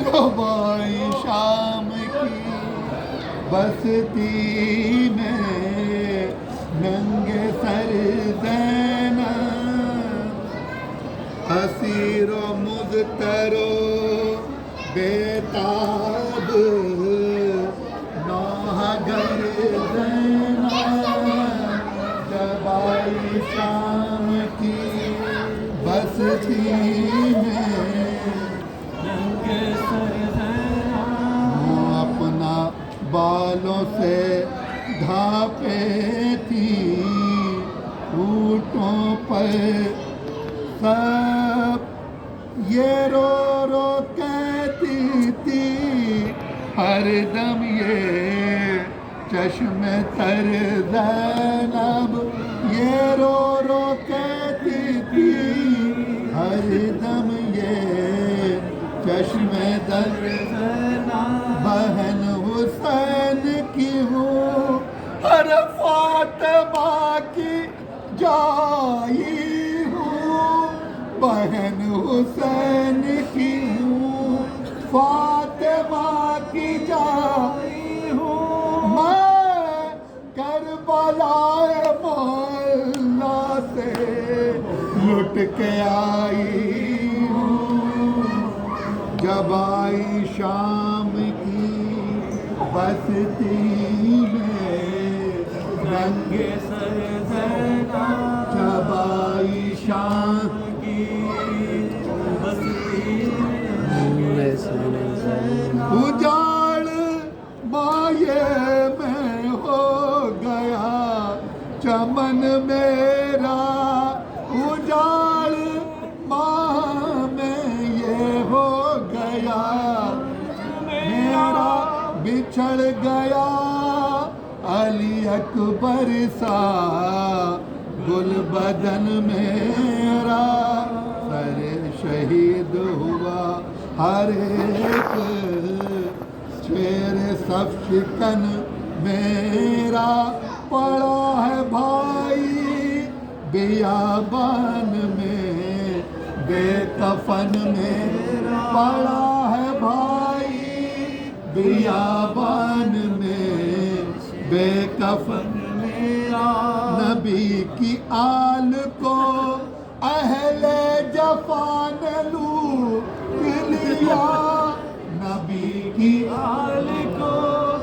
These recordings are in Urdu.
جب آئی شام کی بستی میں ننگے سر زینب، اسیر و مضطر و بیتاب نوح گر زینب، جب آئی شام کی بستی میں وہ اپنا بالوں سے دھاپے تھی، اونٹوں پر سب یہ رو رو کہتی تھی، ہر دم یہ چشم تر زینب، یہ رو رو کہتی تھی، ہر دم یہ چشم تر زینب، بہن حسین کی ہوں ہر فاطمہ کی جائی ہوں، بہن حسین کی ہوں فاطمہ کی جائی ہوں، میں کربلا مولا سے لٹ کے آئی ہوں، جب آئی شام کی بستی میں ننگے سر زینب، جب آئی شام کی بستی میں اجاڑ مایے میں ہو گیا چمن میرا، اجاڑ ماہ میں یہ ہو گیا میرا، بچھڑ گیا علی اکبر سا گل بدن میرا، سر شہید ہوا ہر ایک شیر صف شکن میرا، پڑا ہے بھائی بیابان میں بے کفن میرا، پڑا ہے بھائی بیابان میں بے کفن میرا، نبی کی آل کو اہل جفا نے لوٹ لیا، نبی کی آل کو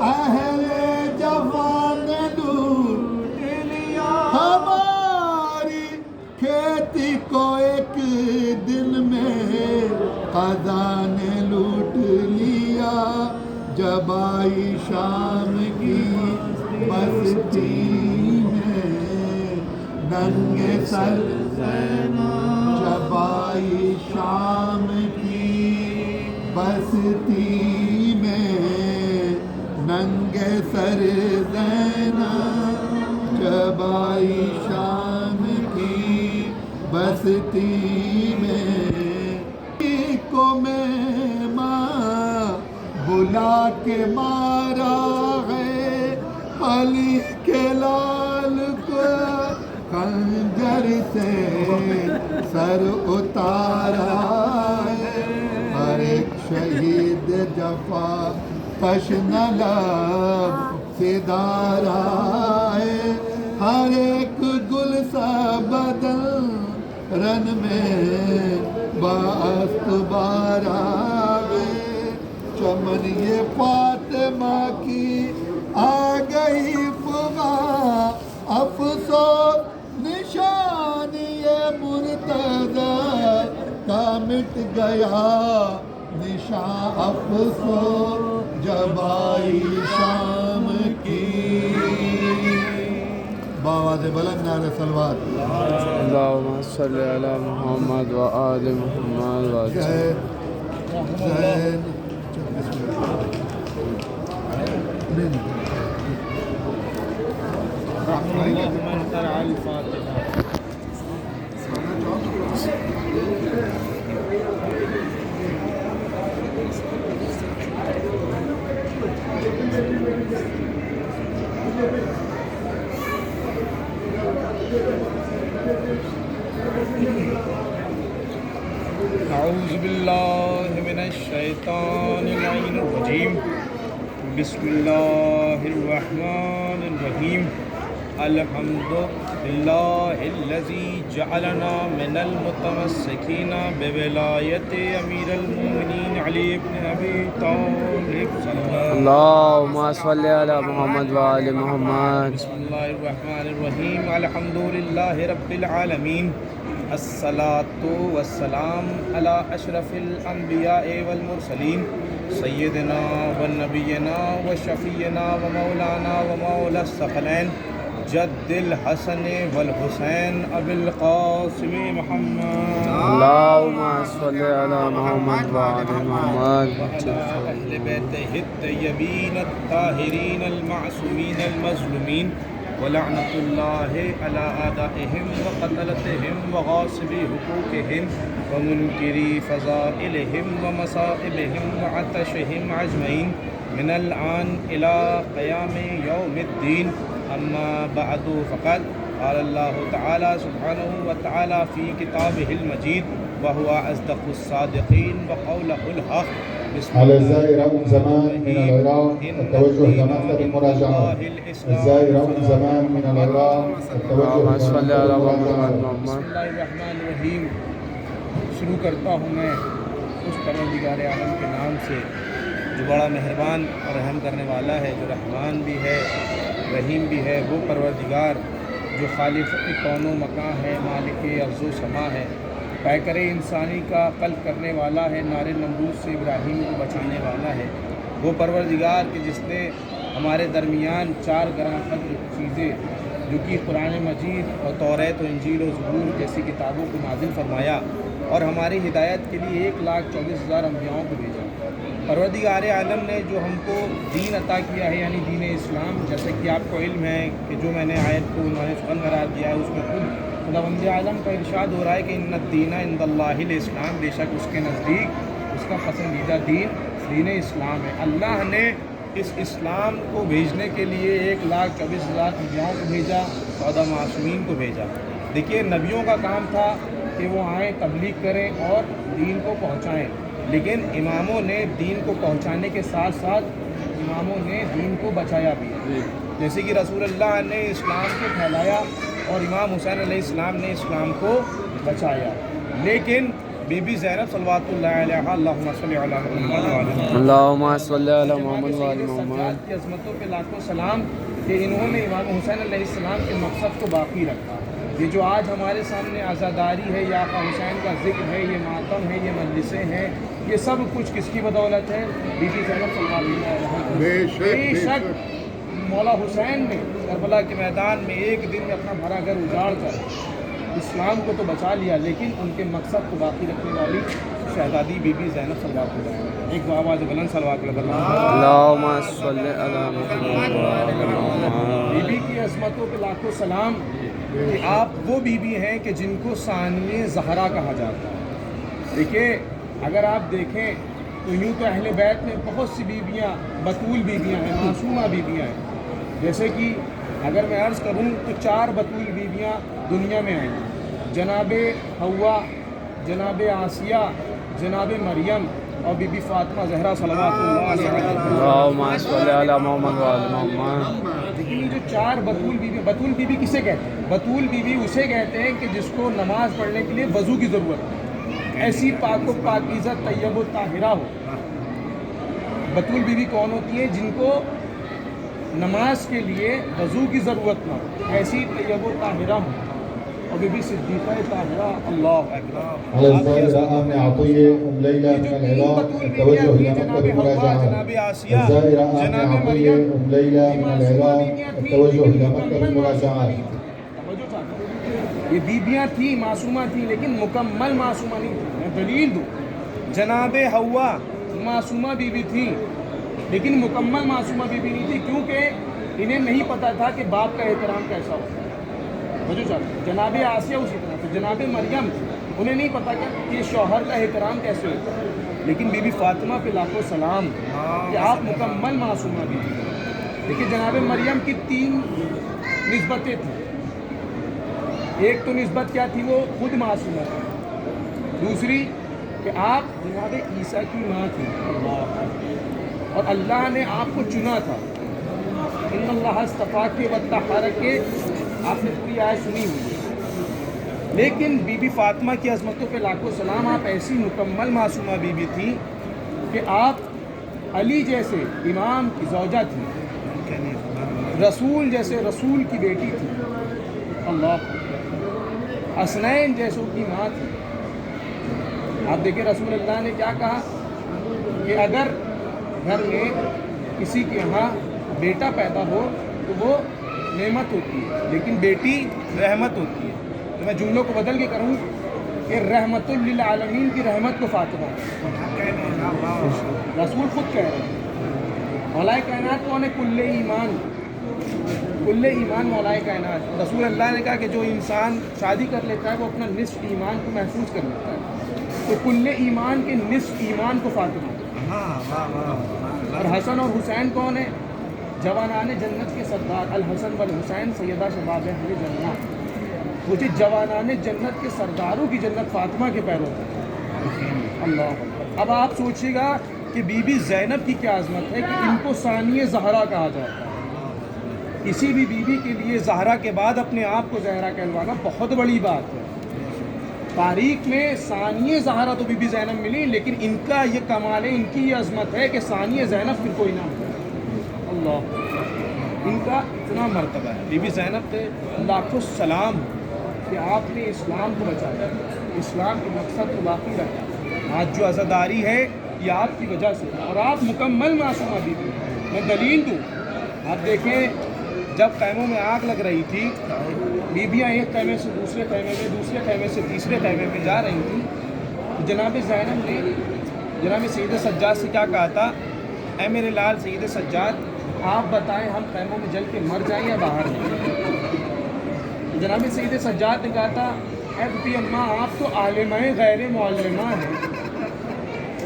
اہل جفا نے لوٹ لیا، ہماری کھیتی کو ایک دن میں قضا نے لوٹ لیا، جب آئی شام کی بستی میں ننگے سر زینب، جب آئی شام کی بستی میں ننگے سر زینب، جب آئی شام کی بستی میں، کو میں ماں بلا کے مارا ہے، علی کے لال کو خنجر سے سر اتارا ہے، ہر ایک شہید جفا کشن لب سے دارا ہے، ہر ایک گل سا بدن رن میں باست بارا ہے، چمن یہ فاطمہ کی آ گئی فغاں، افسوس نشان یہ مرتضی کا مٹ گیا نشان، افسوس جب آئی شام کی، بآواز بلند نعرہ صلوات، اللہم صلی علی محمد و آل محمد و زین أعوذ بالله من الشيطان الشيطان اللعين الرجيم بسم الله الرحمن الرحيم الحمد لله الذي جعلنا من المتمسكين بولاية أمير المؤمنين علي بن أبي طالب صلى الله اللهم صل على محمد وآل محمد. بسم الله الرحمن الرحيم الحمد لله رب العالمين الصلاة والسلام على أشرف الأنبياء والمرسلين سيدنا ونبينا وشفينا ومولانا ومولى الثقلين جد الحسن والحسين أبي القاسم محمد اللهم صل على محمد وآل محمد. وعلى أهل بيته الطيبين الطاهرين المعصومين المظلومين ولعنة الله على أعدائهم وقتلتهم وغاصبي حقوقهم ومنكري فضائلهم ومصائبهم وعطشهم أجمعين من الآن إلى قيام يوم الدين. أما بعد فقد قال الله تعالى سبحانه وتعالى في كتابه المجيد وهو أصدق الصادقين وقوله الحق. على الزائر زمان من العراق التوجه إلى مكتب المراجعات. الزائر زمان من العراق التوجه اللهم إلى صل مكتب على المراجعات. محمد. بسم اللہ الرحمن الرحیم. شروع کرتا ہوں میں اس پروردگار عالم کے نام سے جو بڑا مہربان اور رحم کرنے والا ہے، جو رحمان بھی ہے رحیم بھی ہے. وہ پروردگار جو خالق کون و مکان ہے، مالک ارض و سما ہے، پیکر انسانی کا قلب کرنے والا ہے، نار نمرود سے ابراہیم کو بچانے والا ہے. وہ پروردگار کہ جس نے ہمارے درمیان 4 گراں قدر چیزیں جو کہ قرآن مجید اور توریت و انجیل و زبور جیسی کتابوں کو نازل فرمایا اور ہماری ہدایت کے لیے 1,24,000 انبیاؤں کو بھیجا. پروردگار عالم نے جو ہم کو دین عطا کیا ہے یعنی دین اسلام، جیسے کہ آپ کو علم ہے کہ جو میں نے آیت کو انہوں نے سخن قرار دیا ہے، اس میں خود خداوند عالم کا ارشاد ہو رہا ہے کہ ان الدین عند اللہ الاسلام، بے شک اس کے نزدیک اس کا پسندیدہ دین اسلام ہے. اللہ نے اس اسلام کو بھیجنے کے لیے 1,24,000 انبیاؤں کو بھیجا، 14 معصومین کو بھیجا. دیکھیے نبیوں کا کام تھا کہ وہ آئیں، تبلیغ کریں اور دین کو پہنچائیں، لیکن اماموں نے دین کو پہنچانے کے ساتھ ساتھ اماموں نے دین کو بچایا بھی. جیسے کہ رسول اللہ نے اسلام کو پھیلایا اور امام حسین علیہ السلام نے اسلام کو بچایا. لیکن بی بی زینب صلوات اللہ علیہ اللہم صلی علی محمد وعلی محمد اللهم صل على محمد وآل محمد. سجاد کی عظمتوں پہ لاکھوں سلام کہ انہوں نے امام حسین علیہ السلام کے مقصد کو باقی رکھا. یہ جو آج ہمارے سامنے عزاداری ہے یا آقا حسین کا ذکر ہے، یہ ماتم ہے، یہ مجلسیں ہیں، یہ سب کچھ کس کی بدولت ہے؟ بی بی زینب صلی اللہ علیہ وسلم. بے شک مولا حسین نے کربلا کے میدان میں ایک دن میں اپنا بھرا گھر اجاڑ کر اسلام کو تو بچا لیا، لیکن ان کے مقصد کو باقی رکھنے والی شہزادی بی بی زینب صلوات اللہ علیہا. ایک آواز بلند صلوات اللہ علیہ. اللهم صل على محمد وآل محمد. بی بی کی عظمتوں پہ لاکھوں سلام کہ آپ وہ بی بی ہیں کہ جن کو ثانیہ زہرا کہا جاتا ہے. دیکھیے اگر آپ دیکھیں تو یوں تو اہل بیت میں بہت سی بیویاں بطول بیویاں ہیں، معصومہ بیویاں ہیں. جیسے کہ اگر میں عرض کروں تو 4 بطول بیویاں دنیا میں آئیں، جناب حوا، جناب آسیہ، جناب مریم اور بی بی فاطمہ زہرا صلوات اللہ علیہ. اللهم صل على محمد وآل محمد. لیکن یہ جو 4 بطول بیوی کسے کہتے ہیں؟ بطول بیوی اسے کہتے ہیں کہ جس کو نماز پڑھنے کے لیے وضو کی ضرورت ہے، ایسی پاک و پاکیزہ طیب و طاہرہ ہو. بطول بیوی کون ہوتی ہے؟ جن کو نماز کے لیے وضو کی ضرورت نہ ہو، ایسی طیب و طاہرہ ہو. اور بی بی صدیقہ طاہرہ. اللہ اکبر. على الزائر آمن عطية ليلى من العراق التوجه إلى مكتب المراجعات. الزائر آمن عطية ليلى من العراق التوجه إلى مكتب المراجعات. یہ بیبیاں تھیں، معصومہ تھیں، لیکن مکمل معصومہ نہیں تھیں. میں دلیل دوں، جناب حوا معصومہ بیوی تھیں لیکن مکمل معصومہ بیوی نہیں تھی، کیونکہ انہیں نہیں پتہ تھا کہ باپ کا احترام کیسا ہوتا ہے. جناب آسیہ اسی طرح سے، جناب مریم انہیں نہیں پتہ کہ شوہر کا احترام کیسے ہوتا ہے. لیکن بی بی فاطمہ پہ لاکھوں سلام کہ آپ مکمل معصومہ بھی تھی. دیکھیے جناب مریم کی 3 نسبتیں تھیں. ایک تو نسبت کیا تھی؟ وہ خود معصومہ تھی. دوسری کہ آپ جناب عیسیٰ کی ماں تھی، اور اللہ نے آپ کو چنا تھا. ان اللہ اصطفاک وطہرک کے آپ نے پوری آیت سنی ہوئی ہے. لیکن بی بی فاطمہ کی عظمتوں پہ لاکھوں سلام. آپ ایسی مکمل معصومہ بی بی تھی کہ آپ علی جیسے امام کی زوجہ تھی، رسول جیسے رسول کی بیٹی تھی، اللہ حسنین جیسوں کی ماں تھی. آپ دیکھیں رسول اللہ نے کیا کہا کہ اگر گھر میں کسی کے یہاں بیٹا پیدا ہو تو وہ نعمت ہوتی ہے، لیکن بیٹی رحمت ہوتی ہے. تو میں جملوں کو بدل کے کروں کہ رحمت للعالمین کی رحمت کو فاطمہ، رسول خود کہہ رہے ہیں. مولا کائنات کون ہے؟ کل ایمان، کل ایمان مولا کائنات. رسول اللہ نے کہا کہ جو انسان شادی کر لیتا ہے وہ اپنا نصف ایمان کو محفوظ کر لیتا ہے. تو کل ایمان کے نصف ایمان کو فاطمہ. اور حسن اور حسین کون ہے؟ جوانان جنت کے سردار. الحسن والحسین سیدہ شباب اہل جنت. مجھے جوانان جنت کے سرداروں کی جنت فاطمہ کے پیروں پر. اللہ. اب آپ سوچیے گا کہ بی بی زینب کی کیا عظمت ہے کہ ان کو ثانیہ زہرا کہا جاتا ہے. کسی بھی بیوی کے لیے زہرا کے بعد اپنے آپ کو زہرا کہلوانا بہت بڑی بات ہے. تاریخ میں ثانیہ زہرا تو بی بی زینب ملی، لیکن ان کا یہ کمال ہے، ان کی یہ عظمت ہے کہ ثانیہ زینب پھر کوئی نہ ملا. اللہ. ان کا اتنا مرتبہ ہے. بی بی زینب پہ لاکھوں سلام کہ آپ نے اسلام کو بچایا، اسلام کے مقصد کو باقی رکھا. آج جو عزاداری ہے یہ آپ کی وجہ سے، اور آپ مکمل معصومہ بیوی. میں دلیل دوں، آپ دیکھیں جب خیموں میں آگ لگ رہی تھی، بیویاں ایک خیمے سے دوسرے خیمے میں، دوسرے خیمے سے تیسرے خیمے میں جا رہی تھیں. جناب زینب نے جناب سید سجاد سے کیا کہا تھا؟ اے میرے لال سید سجاد، آپ بتائیں ہم خیموں میں جل کے مر جائیں یا باہر جائیں؟ جناب سید سجاد نے کہا تھا اے بٹی اماں، آپ تو عالمہ غیر معلمہ ہیں،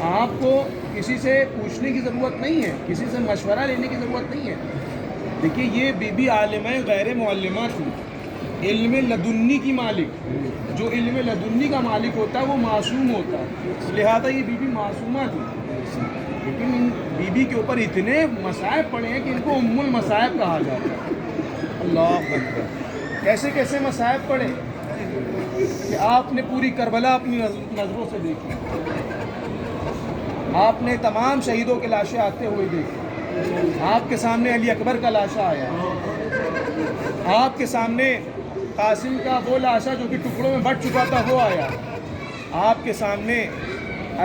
آپ کو کسی سے پوچھنے کی ضرورت نہیں ہے، کسی سے مشورہ لینے کی ضرورت نہیں ہے. دیکھیے یہ بی بی عالمہ غیر معلمہ تھی، علم لدنی کی مالک. جو علم لدنی کا مالک ہوتا ہے وہ معصوم ہوتا ہے، لہذا یہ بی بی معصومہ تھی. لیکن ان بی بی کے اوپر اتنے مصائب پڑے ہیں کہ ان کو ام المصائب کہا جاتا ہے. اللہ اکبر. کیسے کیسے مصائب پڑے کہ آپ نے پوری کربلا اپنی نظروں سے دیکھی، آپ نے تمام شہیدوں کے لاشیں آتے ہوئے دیکھی. آپ کے سامنے علی اکبر کا لاشا آیا، آپ کے سامنے قاسم کا وہ لاشا جو کہ ٹکڑوں میں بٹ چکا تھا وہ آیا، آپ کے سامنے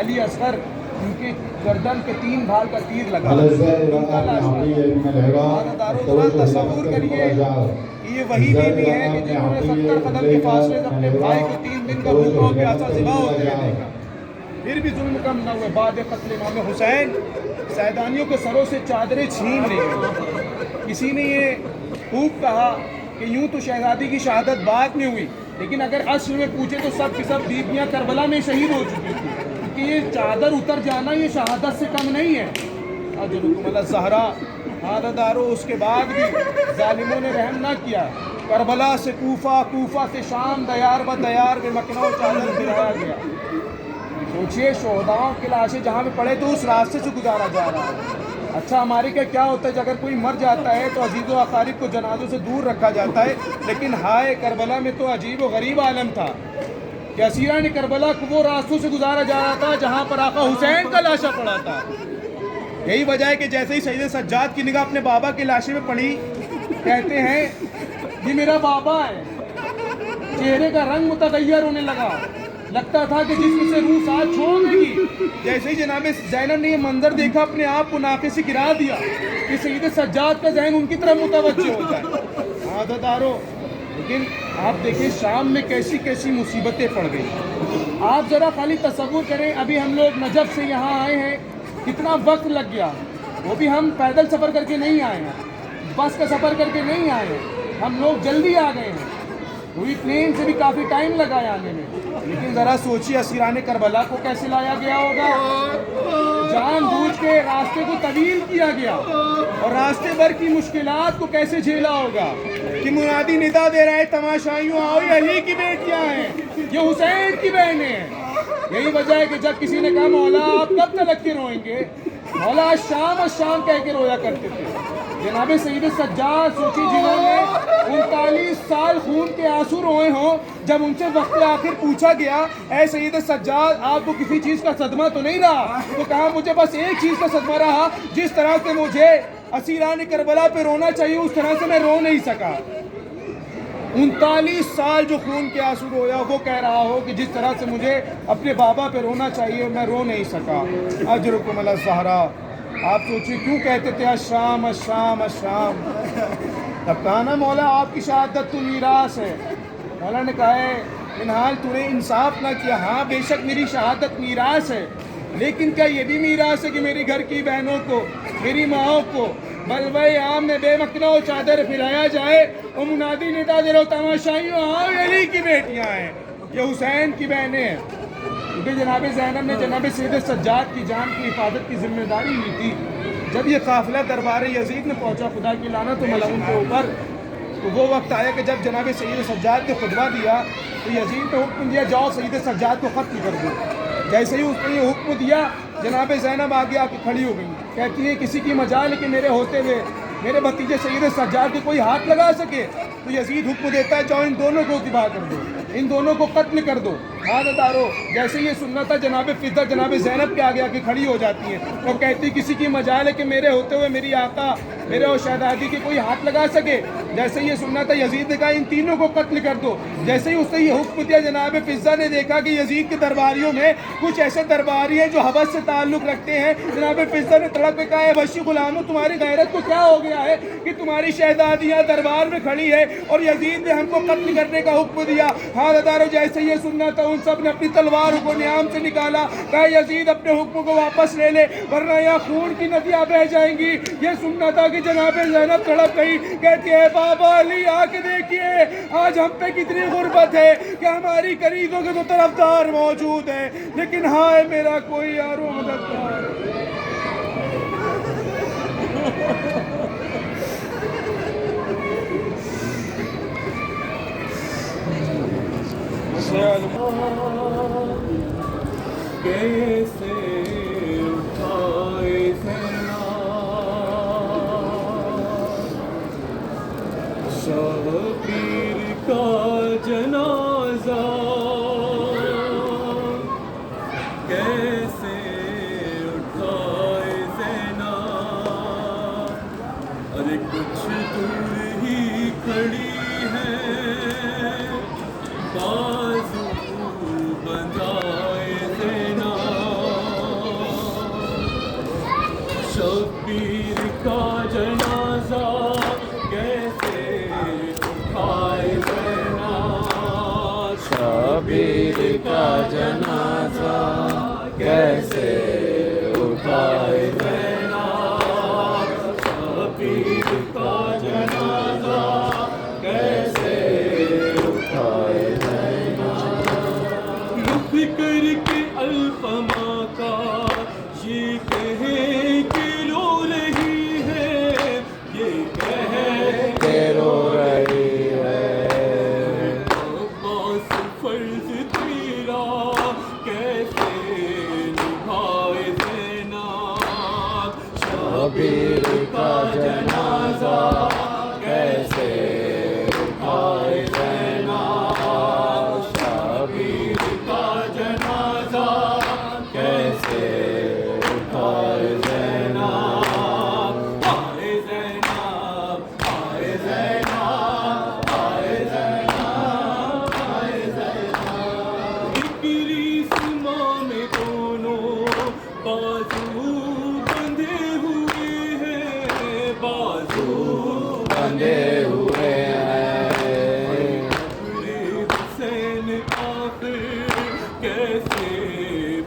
علی اصغر ان کے گردن کے 3 بھال کا تیر لگا، ان کا لاشا. تصور کریے یہ وہی بیوی ہے کہ جنہوں نے 70 قدم کے فاصلے سے اپنے بھائی کو 3 دن کا بھوکا اور پیاسا ذبح ہوتے ہوئے دیکھا، پھر بھی ظلم کم نہ ہوئے. بعد قتل امام حسین سیدانیوں کے سروں سے چادریں چھین لی. کسی نے یہ خوب کہا کہ یوں تو شہزادی کی شہادت بعد میں ہوئی، لیکن اگر اصل میں پوچھے تو سب کی سب بیویاں کربلا میں شہید ہو چکی تھی، کیونکہ یہ چادر اتر جانا یہ شہادت سے کم نہیں ہے. اجرکم علی الزہرا عاددارو. اس کے بعد بھی ظالموں نے رحم نہ کیا. کربلا سے کوفہ، کوفہ سے شام، دیار با دیار میں مکنا و چادر پھرایا گیا. سوچئے شہداؤں کی لاشیں جہاں پہ پڑے تو اس راستے سے گزارا جا رہا ہے. اچھا ہمارے کیا ہوتا ہے اگر کوئی مر جاتا ہے تو عزیز و اقارب کو جنازوں سے دور رکھا جاتا ہے، لیکن ہائے کربلا میں تو عجیب و غریب عالم تھا کہ اسیران کربلا کو وہ راستوں سے گزارا جا رہا تھا جہاں پر آقا حسین کا لاشا پڑا تھا. یہی وجہ ہے کہ جیسے ہی سید سجاد کی نگاہ اپنے بابا کی لاشے میں پڑی، کہتے ہیں یہ میرا بابا ہے. چہرے کا رنگ متغیر ہونے لگتا تھا کہ جسم سے روح ساتھ چھوڑ گئی. جیسے ہی جناب زینب نے یہ منظر دیکھا اپنے آپ کو ناقے سے گرا دیا کہ سید سجاد کا ذہن ان کی طرف متوجہ ہو جائے. عادتارو. لیکن آپ دیکھیں شام میں کیسی کیسی مصیبتیں پڑ گئی. آپ ذرا خالی تصور کریں، ابھی ہم لوگ نجف سے یہاں آئے ہیں، کتنا وقت لگ گیا. وہ بھی ہم پیدل سفر کر کے نہیں آئے ہیں، بس کا سفر کر کے نہیں آئے ہیں، ہم لوگ جلدی آ گئے ہیں. وہی پلین سے بھی کافی ٹائم لگا ہے آنے میں. لیکن ذرا سوچیے اسیران کربلا کو کیسے لایا گیا ہوگا. جان بوجھ کے راستے کو طویل کیا گیا اور راستے بھر کی مشکلات کو کیسے جھیلا ہوگا کہ منادی ندا دے رہے تماشائیوں آؤ، یہ علی کی بیٹیاں ہیں، یہ حسین کی بہنیں ہیں. یہی وجہ ہے کہ جب کسی نے کہا مولا آپ کب تلک کے روئیں گے، مولا الشام کہہ کے رویا کرتے تھے۔ جناب سید سجاد سوچی جنہوں نے 39 سال خون کے آنسو روئے ہوں، جب ان سے وقت آخر پوچھا گیا اے سید سجاد آپ کو کسی چیز کا صدمہ تو نہیں رہا، تو کہا مجھے بس ایک چیز کا صدمہ رہا، جس طرح سے مجھے اسیران کربلا پہ رونا چاہیے اس طرح سے میں رو نہیں سکا۔ 39 سال جو خون کے آنسو رویا وہ کہہ رہا ہو کہ جس طرح سے مجھے اپنے بابا پہ رونا چاہیے میں رو نہیں سکا۔ اجرکم علی الزہرا، آپ سوچیے کیوں کہتے تھے الشام الشام الشام؟ تب کہا نا مولا آپ کی شہادت تو میراث ہے۔ مولا نے کہا ہے انحال تو نے انصاف نہ کیا، ہاں بے شک میری شہادت میراث ہے، لیکن کیا یہ بھی میراث ہے کہ میری گھر کی بہنوں کو، میری ماؤں کو بلوے عام میں بے مکنا و چادر پھرایا جائے اور منادی ندا دے رہو تماشائیوں ہاں یہ علی کی بیٹیاں ہیں، یہ حسین کی بہنیں ہیں، کیونکہ جناب زینب نے جناب سید سجاد کی جان کی حفاظت کی ذمہ داری لی تھی۔ جب یہ قافلہ دربار یزید میں پہنچا، خدا کی لعنت و ملعون کے اوپر، تو وہ وقت آیا کہ جب جناب سید سجاد نے خطبہ دیا تو یزید نے حکم دیا جاؤ سید سجاد کو قتل کر دو۔ جیسے ہی اس نے یہ حکم دیا جناب زینب آگے آ کے کھڑی ہو گئی، کہتی ہے کسی کی مجال ہے کہ میرے ہوتے ہوئے میرے بھتیجے سید سجاد کو کوئی ہاتھ لگا سکے؟ تو یزید حکم دیتا ہے جاؤ ان دونوں کو ذبح کر دو، ان دونوں کو قتل کر دو۔ عادتارو جیسے یہ سننا تھا جناب فضہ جناب زینب کے آگے آ کے کھڑی ہو جاتی ہے اور کہتی کسی کی مجال ہے کہ میرے ہوتے ہوئے میری آقا میرے اور شہزادی کے کوئی ہاتھ لگا سکے؟ جیسے یہ سننا تھا یزید نے کہا ان تینوں کو قتل کر دو۔ جیسے ہی اس نے یہ حکم دیا جناب فضہ نے دیکھا کہ یزید کے درباریوں میں کچھ ایسے درباری ہیں جو حبش سے تعلق رکھتے ہیں۔ جناب فضہ نے تڑپ کے کہا ہے وحشی غلاموں تمہاری غیرت کو کیا ہو گیا ہے کہ تمہاری شہزادیاں دربار میں کھڑی ہے اور یزید نے ہم کو قتل کرنے کا حکم دیا؟ حاضرو جیسے یہ سننا تھا ان سب نے اپنی تلواروں کو نیام سے نکالا، کہا یزید اپنے حکم کو واپس لے لے ورنہ یہاں خون کی ندیاں بہہ جائیں گی۔ یہ سننا تھا کہ جناب زینب تڑپ گئی، کہتی ہے بابا علی آ کے دیکھیے آج ہم پہ کتنی غربت ہے کہ ہماری قریبوں کے تو طرفدار موجود ہیں لیکن ہائے میرا کوئی یار و مددگار۔ کیسے اٹھائے زینا شبیر کا جنازہ، کیسے اٹھائے زینا، ارے کچھ دور ہی کھڑی ہے بازو بندائے زینا، شبیر کا جنازہ کیسے اٹھائے زینا، شبیر کا جنازہ کیسے اٹھائے زینا، شبیر کا جنازہ کیسے اٹھائے زینا، رخ کر کے الفما کا یہ کہے کہ رو رہی ہے، یہ کہے کہ رو رہی ہے، عباس فرض تیرا کیسے نبھائے زینب، شبیر کا جنازہ کیسے اٹھائے زینب، شبیر کا جنازہ کیسے اٹھائے زینب، آئے زینب آئے زینب آئے زینب آئے زینب، اکری سما میں دونوں بازو بندھے ہوئے ہیں، بازو بندھے ہوئے ہیں، حسین آخر کیسے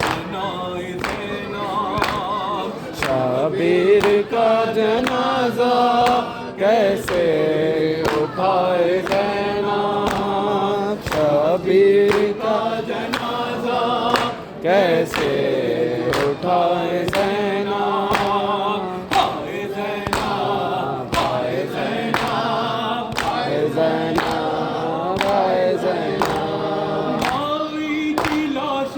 بنائے زینب، شبیر کا جنازہ کیسے اٹھائے زینب، شبیر کا جنازہ کیسے اٹھائے زینب، آئے زینب آئے زینب آئے زینب آئے زینب، آئی کی لاش